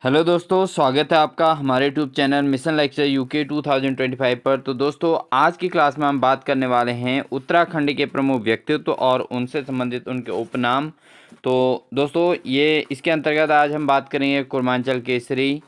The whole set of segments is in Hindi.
हेलो दोस्तों, स्वागत है आपका हमारे YouTube channel mission lecture UK 2025 पर। तो दोस्तों, आज की क्लास में हम बात करने वाले हैं उत्तराखंड के प्रमुख व्यक्तित्व और उनसे संबंधित उनके उपनाम। तो दोस्तों, ये इसके अंतर्गत आज हम बात करेंगे कुर्मांचल केसरी,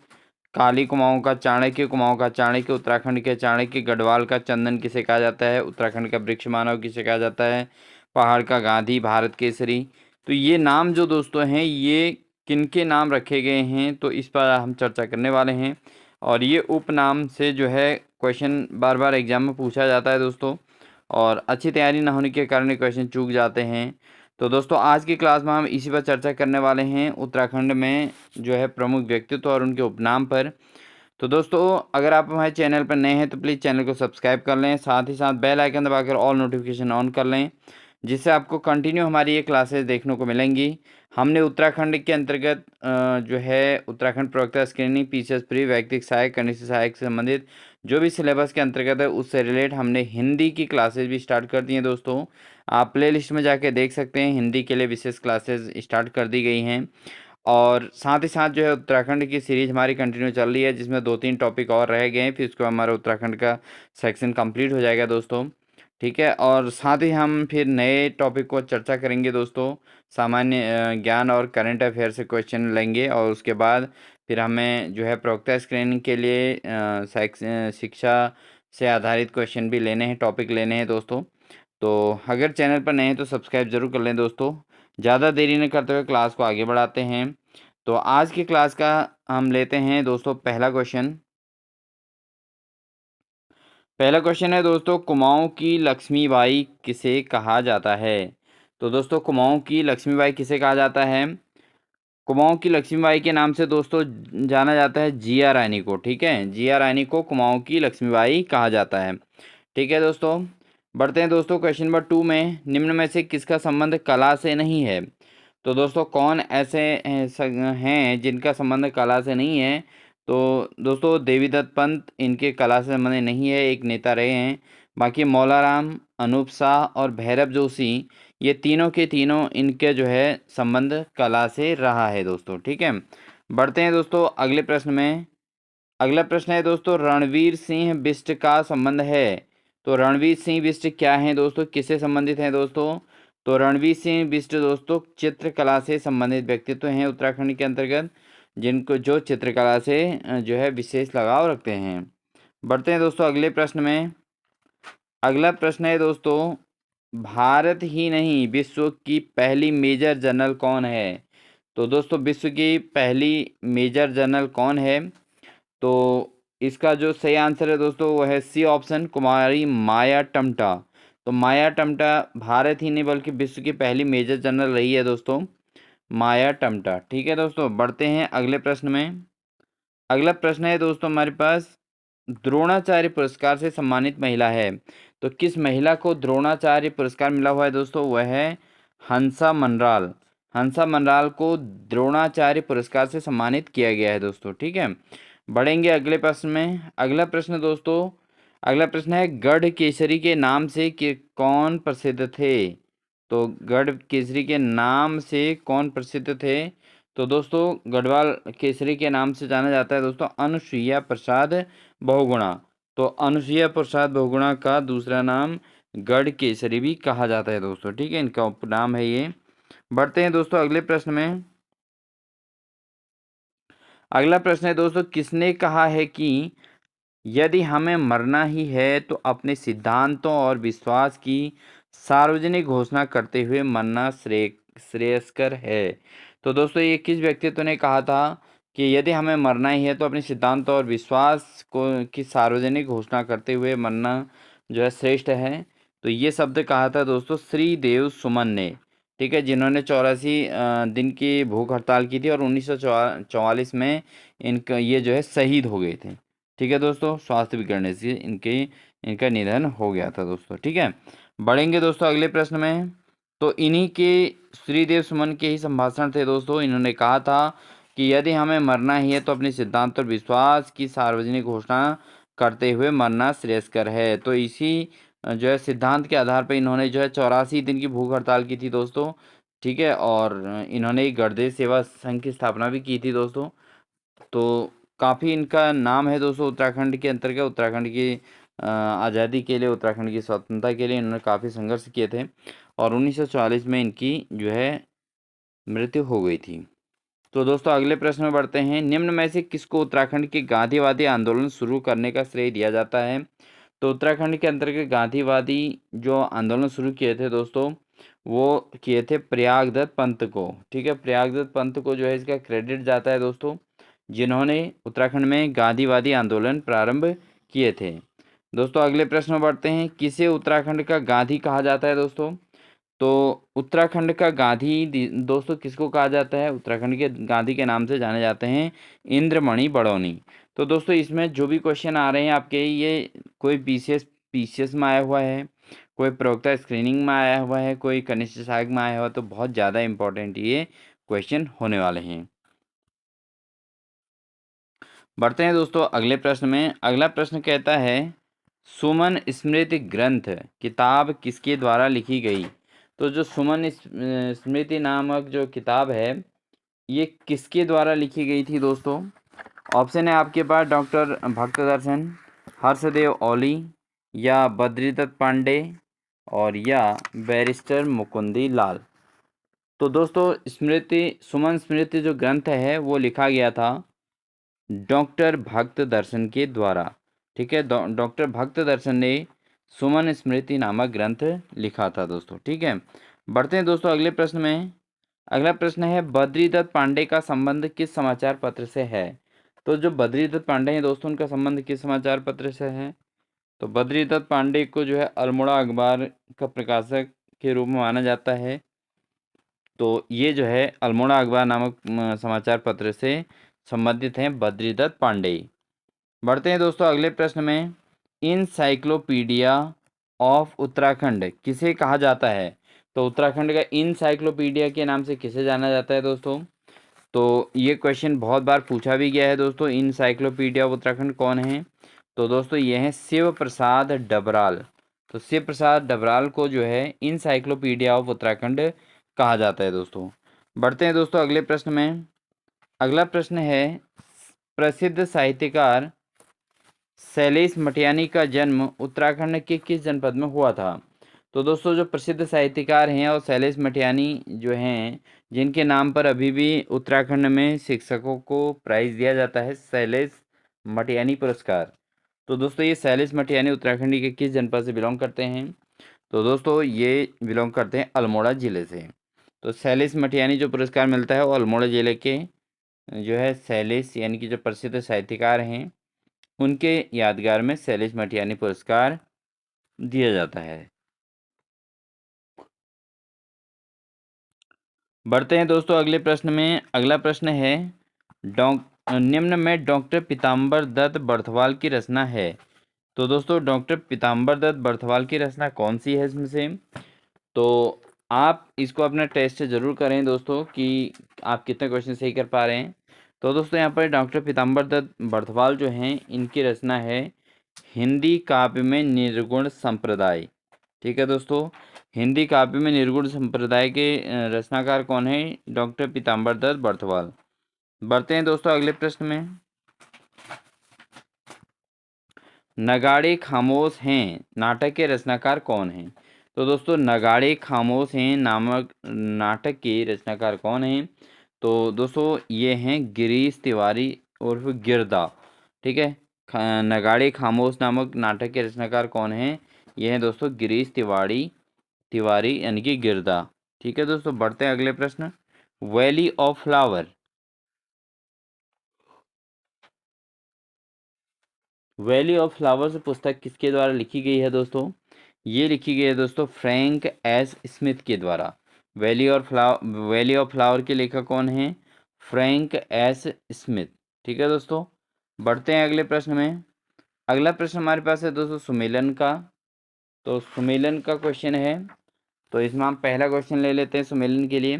काली कुमाऊं का चाणक्य, कुमाऊं का चाणक्य, उत्तराखंड के चाणक्य, गढ़वाल का चंदन किसे कहा जाता है, उत्तराखंड का वृक्ष मानव किसे कहा जाता है, पहाड़ का गांधी, भारत केसरी। तो ये नाम जो दोस्तों हैं, ये किनके नाम रखे गए हैं, तो इस पर हम चर्चा करने वाले हैं। और ये उपनाम से जो है क्वेश्चन बार बार एग्जाम में पूछा जाता है दोस्तों, और अच्छी तैयारी ना होने के कारण ये क्वेश्चन चूक जाते हैं। तो दोस्तों, आज की क्लास में हम इसी पर चर्चा करने वाले हैं, उत्तराखंड में जो है प्रमुख व्यक्तित्व और उनके उपनाम पर। तो दोस्तों, अगर आप हमारे चैनल पर नए हैं तो प्लीज़ चैनल को सब्सक्राइब कर लें, साथ ही साथ बेल आइकन दबाकर ऑल नोटिफिकेशन ऑन कर लें, जिससे आपको कंटिन्यू हमारी ये क्लासेस देखने को मिलेंगी। हमने उत्तराखंड के अंतर्गत जो है उत्तराखंड प्रवक्ता स्क्रीनिंग, पीसीएस प्री, वैयक्तिक सहायक, कनिष्ठ सहायक से संबंधित जो भी सिलेबस के अंतर्गत है उससे रिलेट हमने हिंदी की क्लासेस भी स्टार्ट कर दी हैं दोस्तों। आप प्ले लिस्ट में जाके देख सकते हैं, हिंदी के लिए विशेष क्लासेस स्टार्ट कर दी गई हैं। और साथ ही साथ जो है उत्तराखंड की सीरीज हमारी कंटिन्यू चल रही है, जिसमें 2-3 टॉपिक और रह गए हैं, फिर उसके बाद हमारा उत्तराखंड का सेक्शन कंप्लीट हो जाएगा दोस्तों। ठीक है, और साथ ही हम फिर नए टॉपिक को चर्चा करेंगे दोस्तों। सामान्य ज्ञान और करंट अफेयर से क्वेश्चन लेंगे, और उसके बाद फिर हमें जो है प्रवक्ता स्क्रीनिंग के लिए शिक्षा से आधारित क्वेश्चन भी लेने हैं, टॉपिक लेने हैं दोस्तों। तो अगर चैनल पर नए हैं तो सब्सक्राइब जरूर कर लें दोस्तों। ज़्यादा देरी न करते हुए क्लास को आगे बढ़ाते हैं। तो आज की क्लास का हम लेते हैं दोस्तों पहला क्वेश्चन। पहला क्वेश्चन है दोस्तों, कुमाऊं की लक्ष्मीबाई किसे कहा जाता है। तो दोस्तों, कुमाऊं की लक्ष्मीबाई किसे कहा जाता है। कुमाऊं की लक्ष्मीबाई के नाम से दोस्तों जाना जाता है जिया रानी को। ठीक है, जिया रानी को कुमाऊं की लक्ष्मीबाई कहा जाता है। ठीक है दोस्तों, बढ़ते हैं दोस्तों क्वेश्चन नंबर 2 में। निम्न में से किसका संबंध कला से नहीं है। तो दोस्तों, कौन ऐसे हैं जिनका संबंध कला से नहीं है। तो दोस्तों, देवीदत्त पंत इनके कला से संबंध नहीं है, एक नेता रहे हैं। बाकी मौलाराम, अनूप शाह और भैरव जोशी, ये तीनों के तीनों इनके जो है संबंध कला से रहा है दोस्तों। ठीक है, बढ़ते हैं दोस्तों अगले प्रश्न में। अगला प्रश्न है दोस्तों, रणवीर सिंह बिष्ट का संबंध है। तो रणवीर सिंह बिष्ट क्या हैं दोस्तों, किससे संबंधित हैं दोस्तों। तो रणवीर सिंह बिष्ट दोस्तों चित्रकला से संबंधित व्यक्तित्व हैं उत्तराखंड के अंतर्गत, जिनको जो चित्रकला से जो है विशेष लगाव रखते हैं। बढ़ते हैं दोस्तों अगले प्रश्न में। अगला प्रश्न है दोस्तों, भारत ही नहीं विश्व की पहली मेजर जनरल कौन है। तो दोस्तों, विश्व की पहली मेजर जनरल कौन है। तो इसका जो सही आंसर है दोस्तों वो है सी ऑप्शन, कुमारी माया टमटा। तो माया टमटा भारत ही नहीं बल्कि विश्व की पहली मेजर जनरल रही है दोस्तों, माया टमटा। ठीक है दोस्तों, बढ़ते हैं अगले प्रश्न में। अगला प्रश्न है दोस्तों हमारे पास, द्रोणाचार्य पुरस्कार से सम्मानित महिला है। तो किस महिला को द्रोणाचार्य पुरस्कार मिला हुआ है दोस्तों, वह है हंसा मनराल। हंसा मनराल को द्रोणाचार्य पुरस्कार से सम्मानित किया गया है दोस्तों। ठीक है, बढ़ेंगे अगले प्रश्न में। अगला प्रश्न दोस्तों, अगला प्रश्न है, गढ़ केसरी के नाम से कौन प्रसिद्ध थे। तो गढ़ केसरी के नाम से कौन प्रसिद्ध थे। तो दोस्तों, गढ़वाल केसरी के नाम से जाना जाता है दोस्तों अनुसुईया प्रसाद बहुगुणा। तो अनुसुईया प्रसाद बहुगुणा का दूसरा नाम गढ़ केसरी भी कहा जाता है दोस्तों। ठीक है, इनका उपनाम है ये। बढ़ते हैं दोस्तों अगले प्रश्न में। अगला प्रश्न है दोस्तों, किसने कहा है कि यदि हमें मरना ही है तो अपने सिद्धांतों और विश्वास की सार्वजनिक घोषणा करते हुए मरना श्रेयस्कर है। तो दोस्तों, ये किस व्यक्तित्व ने कहा था कि यदि हमें मरना ही है तो अपने सिद्धांत और विश्वास को की सार्वजनिक घोषणा करते हुए मरना जो है श्रेष्ठ है। तो ये शब्द कहा था दोस्तों श्री देव सुमन ने। ठीक है, जिन्होंने 84 दिन की भूख हड़ताल की थी और 1944 में इनका ये जो है शहीद हो गए थे। ठीक है दोस्तों, स्वास्थ्य बिगड़ने से इनका निधन हो गया था दोस्तों। ठीक है, बढ़ेंगे दोस्तों अगले प्रश्न में। तो इन्हीं के श्रीदेव सुमन के ही संभाषण थे दोस्तों। इन्होंने कहा था कि यदि हमें मरना ही है तो अपने सिद्धांत और विश्वास की सार्वजनिक घोषणा करते हुए मरना श्रेयस्कर है। तो इसी जो है सिद्धांत के आधार पर इन्होंने जो है 84 दिन की भूख हड़ताल की थी दोस्तों। ठीक है, और इन्होंने एक गणदेश सेवा संघ की स्थापना भी की थी दोस्तों। तो काफ़ी इनका नाम है दोस्तों उत्तराखंड के अंतर्गत। उत्तराखंड की आज़ादी के लिए, उत्तराखंड की स्वतंत्रता के लिए इन्होंने काफ़ी संघर्ष किए थे और 1944 में इनकी जो है मृत्यु हो गई थी। तो दोस्तों अगले प्रश्न में बढ़ते हैं। निम्न में से किसको उत्तराखंड के गांधीवादी आंदोलन शुरू करने का श्रेय दिया जाता है? तो उत्तराखंड के अंतर्गत गांधीवादी जो आंदोलन शुरू किए थे दोस्तों, वो किए थे प्रयागदत्त पंत को। ठीक है, प्रयागदत्त पंत को जो है इसका क्रेडिट जाता है दोस्तों, जिन्होंने उत्तराखंड में गांधीवादी आंदोलन प्रारंभ किए थे। दोस्तों अगले प्रश्न में बढ़ते हैं। किसे उत्तराखंड का गांधी कहा जाता है दोस्तों? तो उत्तराखंड का गांधी दोस्तों किसको कहा जाता है? उत्तराखंड के गांधी के नाम से जाने जाते हैं इंद्रमणि बड़ौनी। तो दोस्तों इसमें जो भी क्वेश्चन आ रहे हैं आपके, ये कोई पीसीएस में आया हुआ है, कोई प्रवक्ता स्क्रीनिंग में आया हुआ है, कोई कनिष्ठ सहायक में आया हुआ है, तो बहुत ज़्यादा इंपॉर्टेंट ये क्वेश्चन होने वाले हैं। बढ़ते हैं दोस्तों अगले प्रश्न में। अगला प्रश्न कहता है सुमन स्मृति ग्रंथ किताब किसके द्वारा लिखी गई? तो जो सुमन स्मृति नामक जो किताब है, ये किसके द्वारा लिखी गई थी दोस्तों? ऑप्शन है आपके पास डॉक्टर भक्तदर्शन, हर्षदेव औली, या बद्रीदत्त पांडे, और या बैरिस्टर मुकुंदी लाल। तो दोस्तों सुमन स्मृति जो ग्रंथ है वो लिखा गया था डॉक्टर भक्त दर्शन के द्वारा। ठीक है, डॉक्टर भक्त दर्शन ने सुमन स्मृति नामक ग्रंथ लिखा था दोस्तों। ठीक है, बढ़ते हैं दोस्तों अगले प्रश्न में। अगला प्रश्न है बद्रीदत्त पांडे का संबंध किस समाचार पत्र से है? तो जो बद्रीदत्त पांडे हैं दोस्तों, उनका संबंध किस समाचार पत्र से है? तो बद्रीदत्त पांडे को जो है अल्मोड़ा अखबार का प्रकाशक के रूप में माना जाता है। तो ये जो है अल्मोड़ा अखबार नामक समाचार पत्र से संबंधित हैं बद्रीदत्त पांडे। बढ़ते हैं दोस्तों अगले प्रश्न में। इनसाइक्लोपीडिया ऑफ उत्तराखंड किसे कहा जाता है? तो उत्तराखंड का इनसाइक्लोपीडिया के नाम से किसे जाना जाता है दोस्तों? तो ये क्वेश्चन बहुत बार पूछा भी गया है दोस्तों, इनसाइक्लोपीडिया ऑफ उत्तराखंड कौन है? तो दोस्तों ये हैं शिव प्रसाद डबराल। तो शिव प्रसाद डबराल को जो है इनसाइक्लोपीडिया ऑफ उत्तराखंड कहा जाता है दोस्तों। बढ़ते हैं दोस्तों अगले प्रश्न में। अगला प्रश्न है प्रसिद्ध साहित्यकार शैलेश मटियानी का जन्म उत्तराखंड के किस जनपद में हुआ था? तो दोस्तों जो प्रसिद्ध साहित्यकार हैं और शैलेश मटियानी जो हैं, जिनके नाम पर अभी भी उत्तराखंड में शिक्षकों को प्राइज़ दिया जाता है शैलेश मटियानी पुरस्कार। तो दोस्तों ये शैलेश मटियानी उत्तराखंड के किस जनपद से बिलोंग करते हैं? तो दोस्तों ये बिलोंग करते हैं अल्मोड़ा ज़िले से। तो शैलेश मटियानी जो पुरस्कार मिलता है वो अल्मोड़ा ज़िले के जो है शैलेश यानी कि जो प्रसिद्ध साहित्यकार हैं, उनके यादगार में शैलेश मटियानी पुरस्कार दिया जाता है। बढ़ते हैं दोस्तों अगले प्रश्न में। अगला प्रश्न है निम्न में डॉक्टर पीताम्बर दत्त बर्थवाल की रचना है। तो दोस्तों डॉक्टर पीताम्बर दत्त बर्थवाल की रचना कौन सी है इसमें से? तो आप इसको अपना टेस्ट ज़रूर करें दोस्तों कि आप कितने क्वेश्चन सही कर पा रहे हैं। तो दोस्तों यहाँ पर डॉक्टर पीताम्बर दत्त बर्थवाल जो हैं, इनकी रचना है हिंदी काव्य में निर्गुण संप्रदाय। ठीक है दोस्तों, हिंदी काव्य में निर्गुण संप्रदाय के रचनाकार कौन है? डॉक्टर पीताम्बर दत्त बर्थवाल। बढ़ते हैं दोस्तों अगले प्रश्न में। नगाड़े खामोश हैं नाटक के रचनाकार कौन हैं? तो दोस्तों नगाड़े खामोश हैं नामक नाटक के रचनाकार कौन हैं? तो दोस्तों ये हैं गिरीश तिवारी उर्फ गिरदा। ठीक है, नगाड़े खामोश नामक नाटक के रचनाकार कौन हैं? ये हैं दोस्तों गिरीश तिवारी यानी कि गिरदा। ठीक है दोस्तों, बढ़ते हैं अगले प्रश्न। Valley of flower valley of flowers पुस्तक किसके द्वारा लिखी गई है दोस्तों? ये लिखी गई है दोस्तों फ्रैंक एस स्मिथ के द्वारा। वैली ऑफ फ्लावर के लेखक कौन हैं? Frank S Smith. ठीक है दोस्तों, बढ़ते हैं अगले प्रश्न में। अगला प्रश्न हमारे पास है दोस्तों सुमेलन का। तो सुमेलन का क्वेश्चन है, तो इसमें हम पहला क्वेश्चन ले लेते हैं सुमेलन के लिए,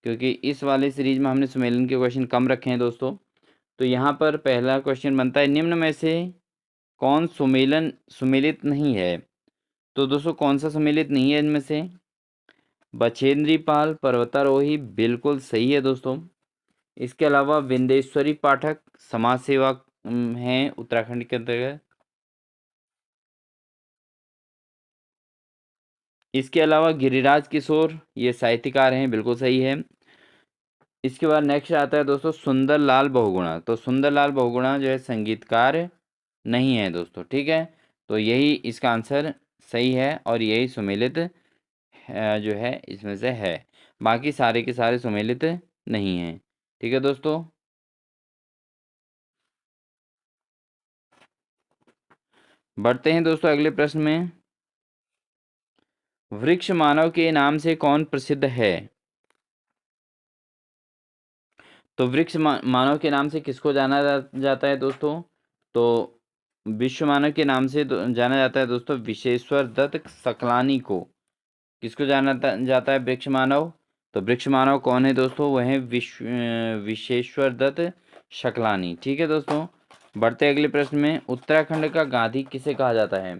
क्योंकि इस वाले सीरीज में हमने सुमेलन के क्वेश्चन कम रखे हैं दोस्तों। तो यहाँ पर पहला क्वेश्चन बनता है निम्न में से कौन सुमेलित नहीं है? तो दोस्तों कौन सा सुमेलित नहीं है इनमें से? बछेंद्री पाल पर्वतारोही बिल्कुल सही है दोस्तों। इसके अलावा विंदेश्वरी पाठक समाज सेवा हैं उत्तराखंड के अंतर्गत। इसके अलावा गिरिराज किशोर ये साहित्यकार हैं, बिल्कुल सही है। इसके बाद नेक्स्ट आता है दोस्तों सुंदरलाल बहुगुणा। तो सुंदरलाल बहुगुणा जो है संगीतकार नहीं है दोस्तों, ठीक है। तो यही इसका आंसर सही है और यही सुमेलित जो है इसमें से है। बाकी सारे के सारे सुमेलित नहीं हैं, ठीक है दोस्तों। बढ़ते हैं दोस्तों अगले प्रश्न में। वृक्ष मानव के नाम से कौन प्रसिद्ध है? तो वृक्ष मानव के नाम से किसको जाना जाता है दोस्तों? तो विश्व मानव के नाम से जाना जाता है दोस्तों विशेश्वर दत्त सकलानी को। किसको जाना जाता है वृक्ष मानव? तो वृक्ष मानव कौन है दोस्तों? वह है विशेश्वर दत्त शकलानी, ठीक है दोस्तों। बढ़ते अगले प्रश्न में। उत्तराखंड का गांधी किसे कहा जाता है?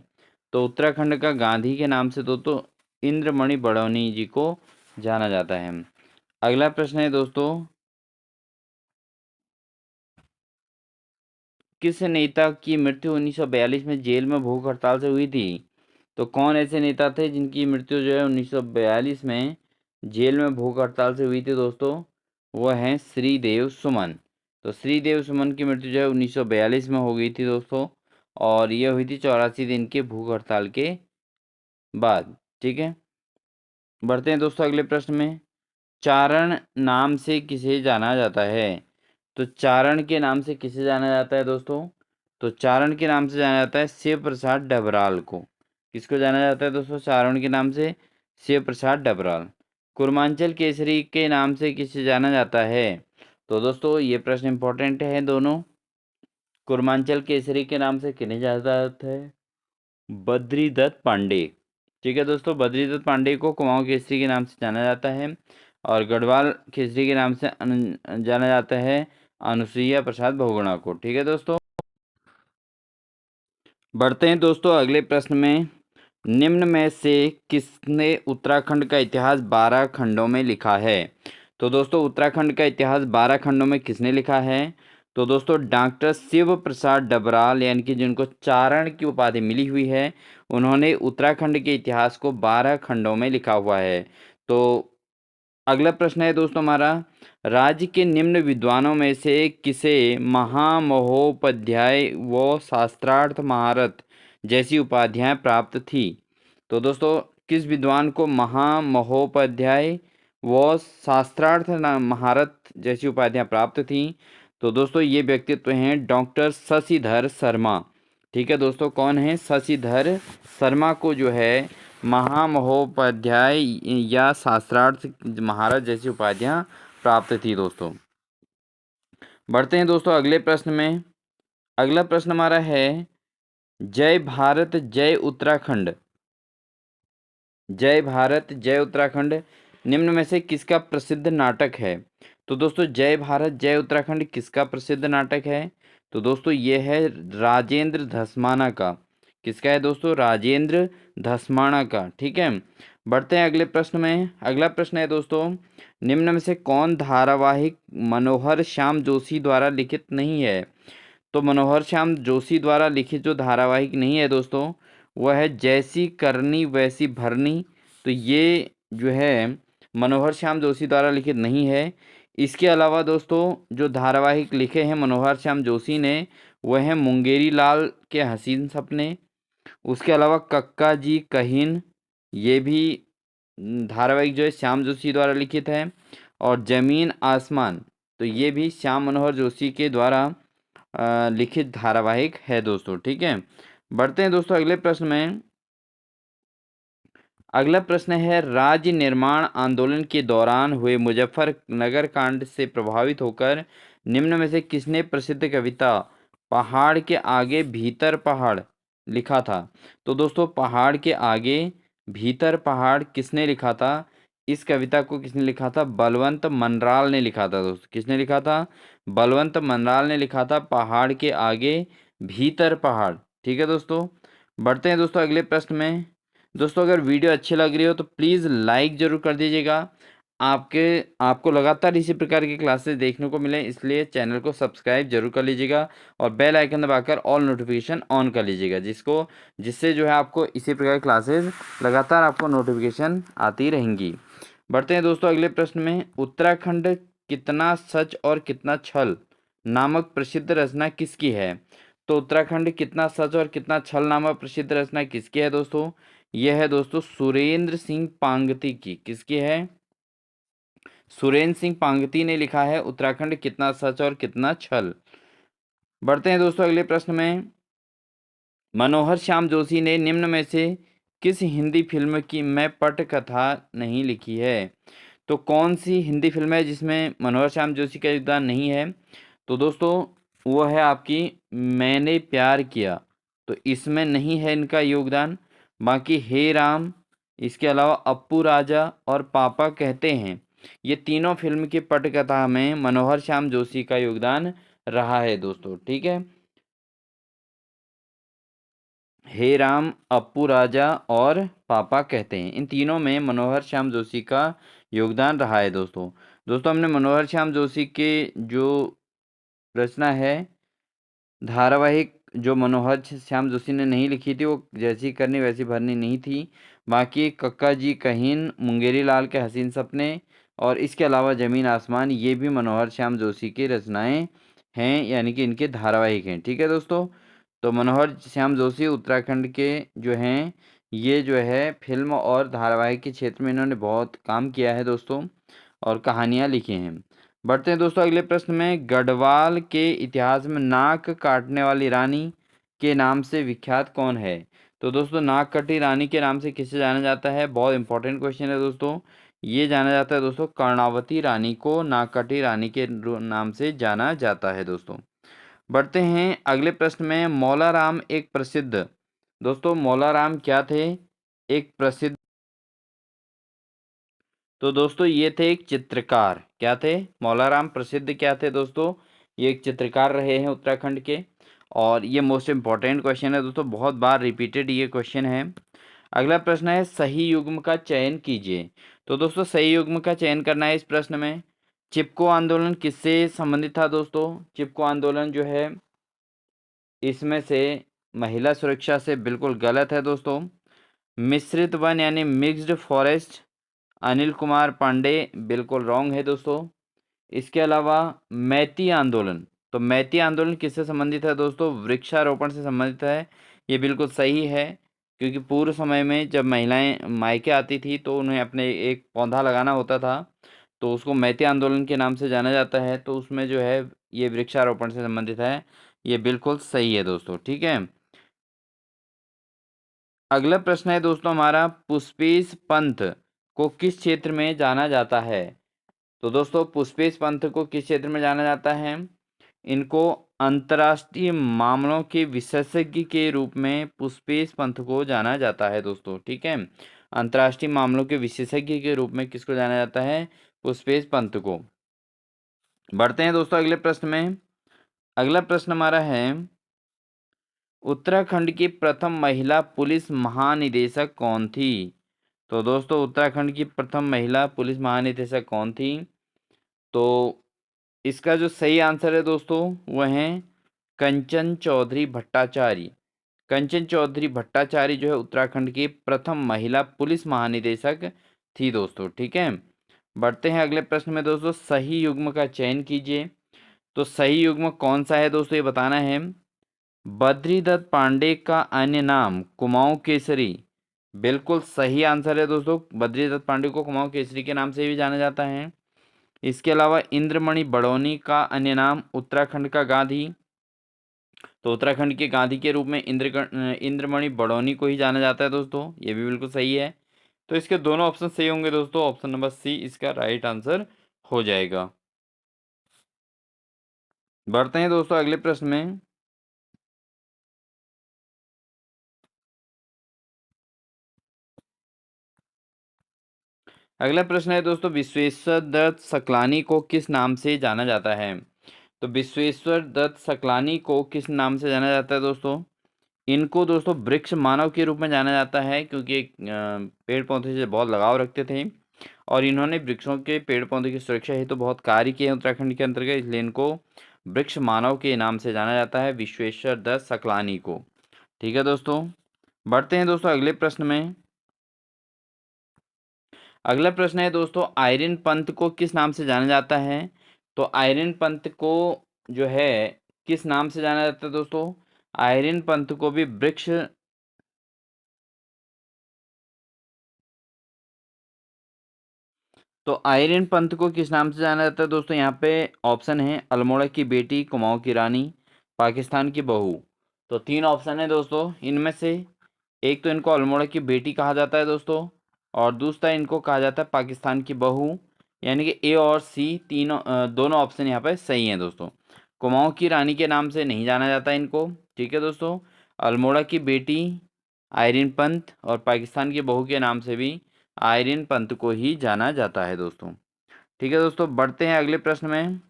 तो उत्तराखंड का गांधी के नाम से दोस्तों इंद्रमणि बड़ौनी जी को जाना जाता है। अगला प्रश्न है दोस्तों किस नेता की मृत्यु 1942 में जेल में भूख हड़ताल से हुई थी? तो कौन ऐसे नेता थे जिनकी मृत्यु जो है 1942 में जेल में भूख हड़ताल से हुई थी दोस्तों? वह हैं श्रीदेव सुमन। तो श्रीदेव सुमन की मृत्यु जो है 1942 में हो गई थी दोस्तों, और ये हुई थी 84 दिन के भूख हड़ताल के बाद, ठीक है। बढ़ते हैं दोस्तों अगले प्रश्न में। चारण नाम से किसे जाना जाता है? तो चारण के नाम से किसे जाना जाता है दोस्तों? तो चारण के नाम से जाना जाता है शिव प्रसाद डबराल को। किसको जाना जाता है दोस्तों चारण के नाम से? शिव प्रसाद डबराल। कुर्मांचल केसरी के नाम से किसे जाना जाता है? तो दोस्तों ये प्रश्न इंपॉर्टेंट है दोनों। कुर्मांचल केसरी के नाम से किन्हें जाना जाता है? बद्रीदत्त पांडे, ठीक है दोस्तों। बद्रीदत्त पांडे को कुमाऊं केसरी के नाम से जाना जाता है, और गढ़वाल केसरी के नाम से जाना जाता है अनुसुईया प्रसाद बहुगुणा को, ठीक है दोस्तों। बढ़ते हैं दोस्तों अगले प्रश्न में। निम्न में से किसने उत्तराखंड का इतिहास 12 खंडों में लिखा है? तो दोस्तों उत्तराखंड का इतिहास 12 खंडों में किसने लिखा है? तो दोस्तों डॉक्टर शिव प्रसाद डबराल, यानी कि जिनको चारण की उपाधि मिली हुई है, उन्होंने उत्तराखंड के इतिहास को 12 खंडों में लिखा हुआ है। तो अगला प्रश्न है दोस्तों हमारा, राज्य के निम्न विद्वानों में से किसे महामहोपाध्याय व शास्त्रार्थ महारथ जैसी उपाधियां प्राप्त थी? तो दोस्तों किस विद्वान को महामहोपाध्याय व शास्त्रार्थ महारथ जैसी उपाधियां प्राप्त थी? तो दोस्तों ये व्यक्तित्व हैं डॉक्टर शशिधर शर्मा, ठीक है दोस्तों। कौन है? शशिधर शर्मा को जो है महामहोपाध्याय या शास्त्रार्थ महारथ जैसी उपाधियां प्राप्त थी दोस्तों। बढ़ते हैं दोस्तों अगले प्रश्न में। अगला प्रश्न हमारा है जय भारत जय उत्तराखंड। जय भारत जय उत्तराखंड निम्न में से किसका प्रसिद्ध नाटक है? तो दोस्तों जय भारत जय उत्तराखंड किसका प्रसिद्ध नाटक है? तो दोस्तों ये है राजेंद्र धस्माना का। किसका है दोस्तों? राजेंद्र धस्माना का, ठीक है। बढ़ते हैं अगले प्रश्न में। अगला प्रश्न है दोस्तों निम्न में से कौन धारावाहिक मनोहर श्याम जोशी द्वारा लिखित नहीं है? तो मनोहर श्याम जोशी द्वारा लिखित जो धारावाहिक नहीं है दोस्तों, वह है जैसी करनी वैसी भरनी। तो ये जो है मनोहर श्याम जोशी द्वारा लिखित नहीं है। इसके अलावा दोस्तों जो धारावाहिक लिखे हैं मनोहर श्याम जोशी ने, वह है मुंगेरी लाल के हसीन सपने। उसके अलावा कक्का जी कहिन, ये भी धारावाहिक जो है श्याम जोशी द्वारा लिखित है। और जमीन आसमान, तो ये भी श्याम मनोहर जोशी के द्वारा लिखित धारावाहिक है दोस्तों, ठीक है। बढ़ते हैं दोस्तों अगले प्रश्न में। अगला प्रश्न है राज्य निर्माण आंदोलन के दौरान हुए मुजफ्फरनगर कांड से प्रभावित होकर निम्न में से किसने प्रसिद्ध कविता पहाड़ के आगे भीतर पहाड़ लिखा था? तो दोस्तों पहाड़ के आगे भीतर पहाड़ किसने लिखा था? इस कविता को किसने लिखा था? बलवंत मनराल ने लिखा था दोस्तों। किसने लिखा था? बलवंत मनराल ने लिखा था पहाड़ के आगे भीतर पहाड़, ठीक है दोस्तों। बढ़ते हैं दोस्तों अगले प्रश्न में। दोस्तों अगर वीडियो अच्छी लग रही हो तो प्लीज़ लाइक ज़रूर कर दीजिएगा। आपको लगातार इसी प्रकार की क्लासेस देखने को मिले, इसलिए चैनल को सब्सक्राइब जरूर कर लीजिएगा और बेल आइकन दबाकर ऑल नोटिफिकेशन ऑन कर लीजिएगा, जिससे जो है आपको इसी प्रकार की क्लासेस लगातार आपको नोटिफिकेशन आती रहेंगी। बढ़ते हैं दोस्तों अगले प्रश्न में। उत्तराखंड कितना सच और कितना छल नामक प्रसिद्ध रचना किसकी है? तो उत्तराखंड कितना सच और कितना छल नामक प्रसिद्ध रचना किसकी है दोस्तों? यह है दोस्तों सुरेंद्र सिंह पांगती की। किसकी है? सुरेंद्र सिंह पांगती ने लिखा है उत्तराखंड कितना सच और कितना छल। बढ़ते हैं दोस्तों अगले प्रश्न में। मनोहर श्याम जोशी ने निम्न में से किस हिंदी फिल्म की में पटकथा नहीं लिखी है? तो कौन सी हिंदी फिल्म है जिसमें मनोहर श्याम जोशी का योगदान नहीं है? तो दोस्तों वो है आपकी मैंने प्यार किया, तो इसमें नहीं है इनका योगदान। बाकी हे राम, इसके अलावा अप्पू राजा और पापा कहते हैं, ये तीनों फिल्म की पटकथा में मनोहर श्याम जोशी का योगदान रहा है दोस्तों। ठीक है, हे राम, अप्पू राजा और पापा कहते हैं, इन तीनों में मनोहर श्याम जोशी का योगदान रहा है दोस्तों। दोस्तों हमने मनोहर श्याम जोशी के जो रचना है धारावाहिक, जो मनोहर श्याम जोशी ने नहीं लिखी थी, वो जैसी करनी वैसी भरनी नहीं थी। बाकी कक्का जी कहीन, मुंगेरी लाल के हसीन सपने और इसके अलावा ज़मीन आसमान, ये भी मनोहर श्याम जोशी की रचनाएं हैं, यानी कि इनके धारावाहिक हैं। ठीक है दोस्तों, तो मनोहर श्याम जोशी उत्तराखंड के जो हैं, ये जो है फिल्म और धारावाहिक के क्षेत्र में इन्होंने बहुत काम किया है दोस्तों, और कहानियाँ लिखी हैं। बढ़ते हैं दोस्तों अगले प्रश्न में। गढ़वाल के इतिहास में नाक काटने वाली रानी के नाम से विख्यात कौन है? तो दोस्तों नाक कटी रानी के नाम से किसे जाना जाता है? बहुत इंपॉर्टेंट क्वेश्चन है दोस्तों। ये जाना जाता है दोस्तों कर्णावती रानी को नाक कटी रानी के नाम से जाना जाता है दोस्तों। बढ़ते हैं अगले प्रश्न में। मौला राम एक प्रसिद्ध, दोस्तों मौला राम क्या थे? एक प्रसिद्ध, तो दोस्तों ये थे एक चित्रकार। क्या थे? मौलाराम प्रसिद्ध क्या थे दोस्तों? ये एक चित्रकार रहे हैं उत्तराखंड के, और ये मोस्ट इम्पॉर्टेंट क्वेश्चन है दोस्तों, बहुत बार रिपीटेड ये क्वेश्चन है। अगला प्रश्न है सही युग्म का चयन कीजिए। तो दोस्तों सही युग्म का चयन करना है इस प्रश्न में। चिपको आंदोलन किससे संबंधित था दोस्तों? चिपको आंदोलन जो है इसमें से महिला सुरक्षा से बिल्कुल गलत है दोस्तों। मिश्रित वन यानी मिक्स्ड फॉरेस्ट, अनिल कुमार पांडे, बिल्कुल रॉन्ग है दोस्तों। इसके अलावा मैती आंदोलन, तो मैती आंदोलन किससे संबंधित है दोस्तों? वृक्षारोपण से संबंधित है, ये बिल्कुल सही है, क्योंकि पूर्व समय में जब महिलाएं मायके आती थी तो उन्हें अपने एक पौधा लगाना होता था, तो उसको मैती आंदोलन के नाम से जाना जाता है, तो उसमें जो है ये वृक्षारोपण से संबंधित है, ये बिल्कुल सही है दोस्तों। ठीक है, अगला प्रश्न है दोस्तों हमारा, पुष्पेश पंथ को किस क्षेत्र में जाना जाता है? तो दोस्तों पुष्पेश पंथ को किस क्षेत्र में जाना जाता है? इनको अंतर्राष्ट्रीय मामलों के विशेषज्ञ के रूप में पुष्पेश पंथ को जाना जाता है दोस्तों। ठीक है, अंतर्राष्ट्रीय मामलों के विशेषज्ञ के रूप में किसको जाना जाता है? पुष्पेश पंथ को। बढ़ते हैं दोस्तों अगले प्रश्न में। अगला प्रश्न हमारा है, उत्तराखंड की प्रथम महिला पुलिस महानिदेशक कौन थी? तो दोस्तों उत्तराखंड की प्रथम महिला पुलिस महानिदेशक कौन थी? तो इसका जो सही आंसर है दोस्तों वह है कंचन चौधरी भट्टाचार्य। कंचन चौधरी भट्टाचार्य जो है उत्तराखंड की प्रथम महिला पुलिस महानिदेशक थी दोस्तों। ठीक है, बढ़ते हैं अगले प्रश्न में दोस्तों, सही युग्म का चयन कीजिए। तो सही युग्म कौन सा है दोस्तों, ये बताना है। बद्रीदत्त पांडे का अन्य नाम कुमाऊं केसरी, बिल्कुल सही आंसर है दोस्तों। बद्रीदत्त पांडे को कुमाऊं केसरी के नाम से भी जाना जाता है। इसके अलावा इंद्रमणि बड़ौनी का अन्य नाम उत्तराखंड का गांधी, तो उत्तराखंड के गांधी के रूप में इंद्रमणि बड़ौनी को ही जाना जाता है दोस्तों, ये भी बिल्कुल सही है। तो इसके दोनों ऑप्शन सही होंगे दोस्तों, ऑप्शन नंबर सी इसका राइट आंसर हो जाएगा। बढ़ते हैं दोस्तों अगले प्रश्न में। अगला प्रश्न है दोस्तों, विश्वेश्वर दत्त सकलानी को किस नाम से जाना जाता है? तो विश्वेश्वर दत्त सकलानी को किस नाम से जाना जाता है दोस्तों? इनको दोस्तों वृक्ष मानव के रूप में जाना जाता है, क्योंकि एक पेड़ पौधे से बहुत लगाव रखते थे। और इन्होंने वृक्षों के पेड़ पौधों की सुरक्षा हेतु तो बहुत कार्य किए हैं उत्तराखंड के अंतर्गत, इसलिए इनको वृक्ष मानव के नाम से जाना जाता है, विश्वेश्वर दत्त सकलानी को। ठीक है दोस्तों, बढ़ते हैं दोस्तों अगले प्रश्न में। अगला प्रश्न है दोस्तों, आयरन पंथ को किस नाम से जाना जाता है? तो आयरन पंथ को जो है किस नाम से जाना जाता है दोस्तों? आयरन पंथ को भी वृक्ष तो आयरन पंथ को किस नाम से जाना जाता है दोस्तों? यहाँ पे ऑप्शन है अल्मोड़ा की बेटी, कुमाऊं की रानी, पाकिस्तान की बहू। तो 3 ऑप्शन है दोस्तों, इनमें से एक तो इनको अल्मोड़ा की बेटी कहा जाता है दोस्तों, और दूसरा इनको कहा जाता है पाकिस्तान की बहू। यानी कि ए और सी तीनों दोनों ऑप्शन यहाँ पे सही हैं दोस्तों। कुमाऊं की रानी के नाम से नहीं जाना जाता इनको। ठीक है दोस्तों, अल्मोड़ा की बेटी आयरन पंथ और पाकिस्तान की बहू के नाम से भी आयरन पंथ को ही जाना जाता है दोस्तों। ठीक है दोस्तों, बढ़ते हैं अगले प्रश्न में।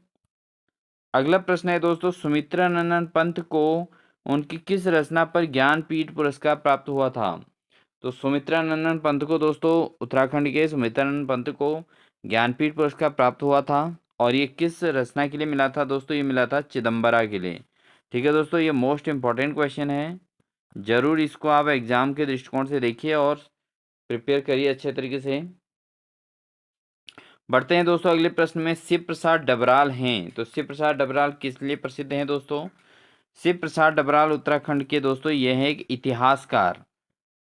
अगला प्रश्न है दोस्तों, सुमित्रानंदन पंत को उनकी किस रचना पर ज्ञानपीठ पुरस्कार प्राप्त हुआ था? तो सुमित्रानंदन पंत को दोस्तों, उत्तराखंड के सुमित्रानंदन पंत को ज्ञानपीठ पुरस्कार प्राप्त हुआ था, और ये किस रचना के लिए मिला था दोस्तों? ये मिला था चिदम्बरा के लिए। ठीक है दोस्तों, ये मोस्ट इंपॉर्टेंट क्वेश्चन है, जरूर इसको आप एग्जाम के दृष्टिकोण से देखिए और प्रिपेयर करिए अच्छे तरीके से। बढ़ते हैं दोस्तों अगले प्रश्न में। शिव प्रसाद डबराल हैं, तो शिव प्रसाद डबराल किस लिए प्रसिद्ध हैं दोस्तों? शिव प्रसाद डबराल उत्तराखंड के दोस्तों ये है एक इतिहासकार।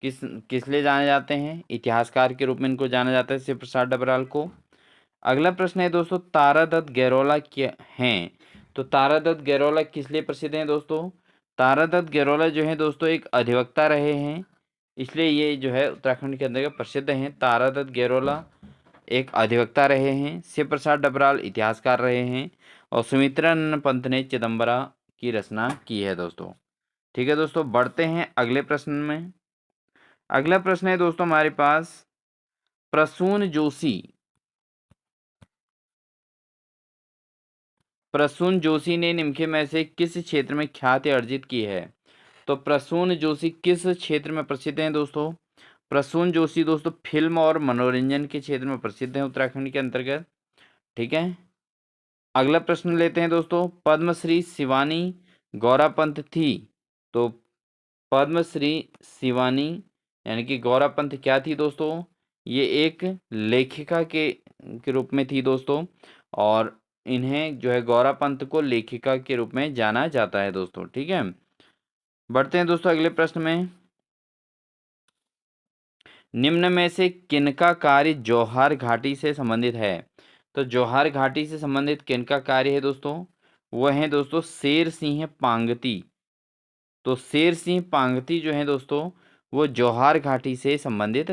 किस किस लिए जाने जाते हैं? इतिहासकार के रूप में इनको जाना जाता है शिव प्रसाद डबराल को। अगला प्रश्न है दोस्तों, तारादत्त गैरोला क्या हैं? तो तारादत्त गैरोला किस लिए प्रसिद्ध हैं दोस्तों? तारादत्त गैरोला जो है दोस्तों एक अधिवक्ता रहे हैं, इसलिए ये जो है उत्तराखंड के अंदर प्रसिद्ध हैं। तारादत्त गैरोला एक अधिवक्ता रहे हैं, शिव प्रसाद डबराल इतिहासकार रहे हैं, और सुमित्रानंदन पंत ने चिदम्बरा की रचना की है दोस्तों। ठीक है दोस्तों, बढ़ते हैं अगले प्रश्न में। अगला प्रश्न है दोस्तों हमारे पास, प्रसून जोशी। प्रसून जोशी ने निम्न में से किस क्षेत्र में ख्याति अर्जित की है? तो प्रसून जोशी किस क्षेत्र में प्रसिद्ध हैं दोस्तों? प्रसून जोशी दोस्तों फिल्म और मनोरंजन के क्षेत्र में प्रसिद्ध हैं उत्तराखंड के अंतर्गत। ठीक है, अगला प्रश्न लेते हैं दोस्तों, पद्मश्री शिवानी गौरा पंत थी। तो पद्मश्री शिवानी यानी कि गौरा पंत क्या थी दोस्तों? ये एक लेखिका के रूप में थी दोस्तों, और इन्हें जो है गौरा पंत को लेखिका के रूप में जाना जाता है दोस्तों। ठीक है, बढ़ते हैं दोस्तों अगले प्रश्न में। निम्न में से किनका कार्य जौहर घाटी से संबंधित है? तो जौहर घाटी से संबंधित किनका कार्य है दोस्तों? वह है दोस्तों शेर सिंह पांगती। तो शेर सिंह पांगती जो है दोस्तों वो जौहर घाटी से संबंधित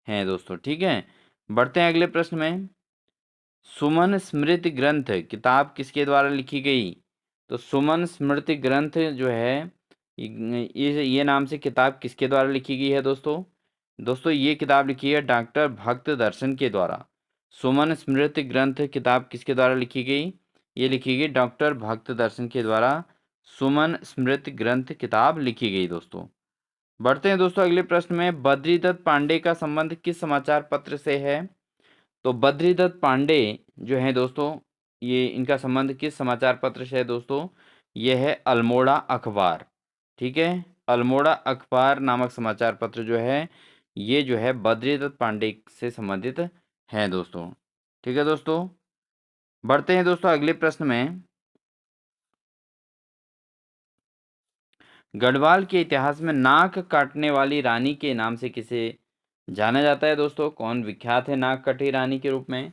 हैं दोस्तों। ठीक है, बढ़ते हैं अगले प्रश्न में। सुमन स्मृति ग्रंथ किताब किसके द्वारा लिखी गई? तो सुमन स्मृति ग्रंथ जो है ये नाम से किताब किसके द्वारा लिखी गई है दोस्तों? दोस्तों ये किताब लिखी है डॉक्टर भक्त दर्शन के द्वारा। सुमन स्मृति ग्रंथ किताब किसके द्वारा लिखी गई? ये लिखी गई डॉक्टर भक्त दर्शन के द्वारा सुमन स्मृति ग्रंथ किताब लिखी गई दोस्तों। बढ़ते हैं दोस्तों अगले प्रश्न में। बद्रीदत्त पांडे का संबंध किस समाचार पत्र से है? तो बद्रीदत्त पांडे जो है दोस्तों ये इनका संबंध किस समाचार पत्र से है दोस्तों? ये है अल्मोड़ा अखबार। ठीक है, अल्मोड़ा अखबार नामक समाचार पत्र जो है ये जो है बद्रीदत्त पांडे से संबंधित है दोस्तों। ठीक है दोस्तों, बढ़ते हैं दोस्तों अगले प्रश्न में। गढ़वाल के इतिहास में नाक काटने वाली रानी के नाम से किसे जाना जाता है दोस्तों? कौन विख्यात है नाक कटी रानी के रूप में?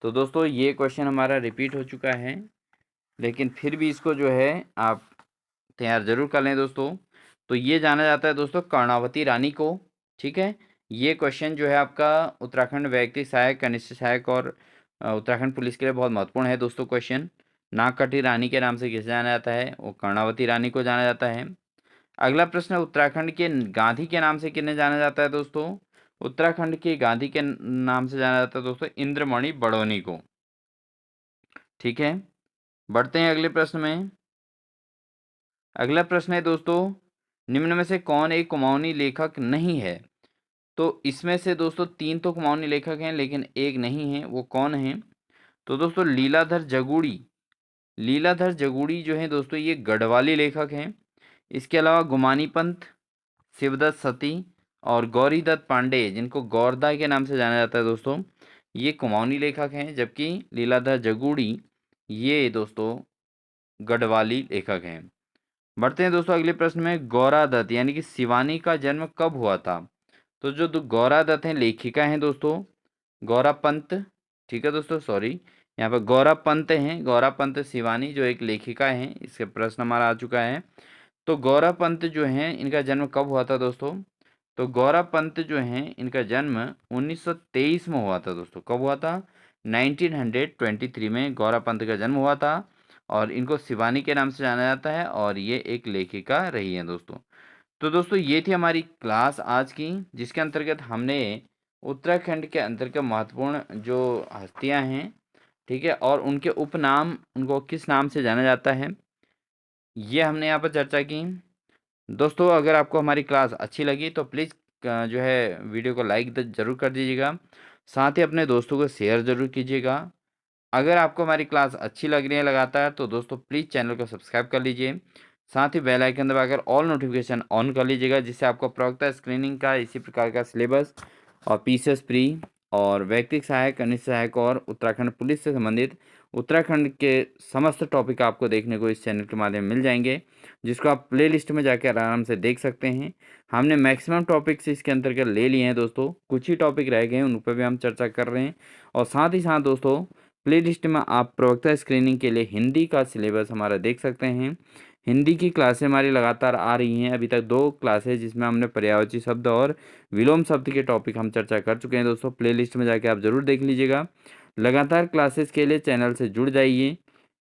तो दोस्तों ये क्वेश्चन हमारा रिपीट हो चुका है, लेकिन फिर भी इसको जो है आप तैयार जरूर कर लें दोस्तों। तो ये जाना जाता है दोस्तों कर्णावती रानी को। ठीक है, ये क्वेश्चन जो है आपका उत्तराखंड व्यक्ति सहायक, कनिष्ठ सहायक और उत्तराखंड पुलिस के लिए बहुत महत्वपूर्ण है दोस्तों क्वेश्चन। नागकटी रानी के नाम से किसे जाना जाता है? वो कर्णावती रानी को जाना जाता है। अगला प्रश्न, उत्तराखंड के गांधी के नाम से किन्हें जाना जाता है दोस्तों? उत्तराखंड के गांधी के नाम से जाना जाता है दोस्तों इंद्रमणि बड़ौनी को। ठीक है, बढ़ते हैं अगले प्रश्न में। अगला प्रश्न है दोस्तों, निम्न में से कौन एक कुमाऊनी लेखक नहीं है? तो इसमें से दोस्तों 3 तो कुमाऊनी लेखक हैं, लेकिन एक नहीं है, वो कौन है? तो दोस्तों लीलाधर जगूड़ी। लीलाधर जगूड़ी जो है दोस्तों ये गढ़वाली लेखक हैं। इसके अलावा गुमानी पंत, शिवदत्त सती और गौरीदत्त पांडे, जिनको गौरदा के नाम से जाना जाता है दोस्तों, ये कुमाऊनी लेखक हैं, जबकि लीलाधर जगूड़ी ये दोस्तों गढ़वाली लेखक हैं। बढ़ते हैं दोस्तों अगले प्रश्न में। गौरा दत्त यानी कि शिवानी का जन्म कब हुआ था? तो जो गौरा दत्त हैं लेखिका हैं दोस्तों, गौरा पंत, ठीक है दोस्तों, सॉरी, यहाँ पर गौरा पंत हैं, गौरा पंत शिवानी जो एक लेखिका हैं। इसके प्रश्न हमारा आ चुका है। तो गौरा पंत जो हैं इनका जन्म कब हुआ था दोस्तों? तो गौरा पंत जो हैं इनका जन्म 1923 में हुआ था दोस्तों। कब हुआ था? 1923 में गौरा पंत का जन्म हुआ था और इनको शिवानी के नाम से जाना जाता है और ये एक लेखिका रही है दोस्तों। तो दोस्तों ये थी हमारी क्लास आज की, जिसके अंतर्गत हमने उत्तराखंड के अंतर्गत महत्वपूर्ण जो हस्तियां हैं, ठीक है, और उनके उपनाम, उनको किस नाम से जाना जाता है, ये हमने यहाँ पर चर्चा की। दोस्तों अगर आपको हमारी क्लास अच्छी लगी तो प्लीज़ जो है वीडियो को लाइक ज़रूर कर दीजिएगा, साथ ही अपने दोस्तों को शेयर ज़रूर कीजिएगा। अगर आपको हमारी क्लास अच्छी लग रही है लगातार तो दोस्तों प्लीज़ चैनल को सब्सक्राइब कर लीजिए, साथ ही बेल आइकन दबाकर ऑल नोटिफिकेशन ऑन कर लीजिएगा, जिससे आपको प्रवक्ता स्क्रीनिंग का इसी प्रकार का सिलेबस और पीसीएस प्री और व्यक्तिगत सहायक, कनिष्ठ सहायक और उत्तराखंड पुलिस से संबंधित उत्तराखंड के समस्त टॉपिक आपको देखने को इस चैनल के माध्यम मिल जाएंगे, जिसको आप प्लेलिस्ट में जाकर आराम से देख सकते हैं। हमने मैक्सिमम टॉपिक्स इसके अंतर्गत ले लिए हैं दोस्तों, कुछ ही टॉपिक रह गए हैं, उन पर भी हम चर्चा कर रहे हैं। और साथ ही साथ दोस्तों प्लेलिस्ट में आप प्रवक्ता स्क्रीनिंग के लिए हिंदी का सिलेबस हमारा देख सकते हैं। हिंदी की क्लासें हमारी लगातार आ रही हैं, अभी तक 2 क्लासेज जिसमें हमने पर्यायवाची शब्द और विलोम शब्द के टॉपिक हम चर्चा कर चुके हैं दोस्तों। प्लेलिस्ट में जाके आप ज़रूर देख लीजिएगा। लगातार क्लासेस के लिए चैनल से जुड़ जाइए।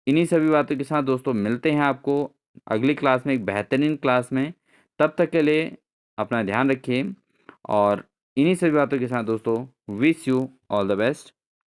इन्हीं सभी बातों के साथ दोस्तों मिलते हैं आपको अगली क्लास में, एक बेहतरीन क्लास में। तब तक के लिए अपना ध्यान रखिए और इन्हीं सभी बातों के साथ दोस्तों wish you all the best.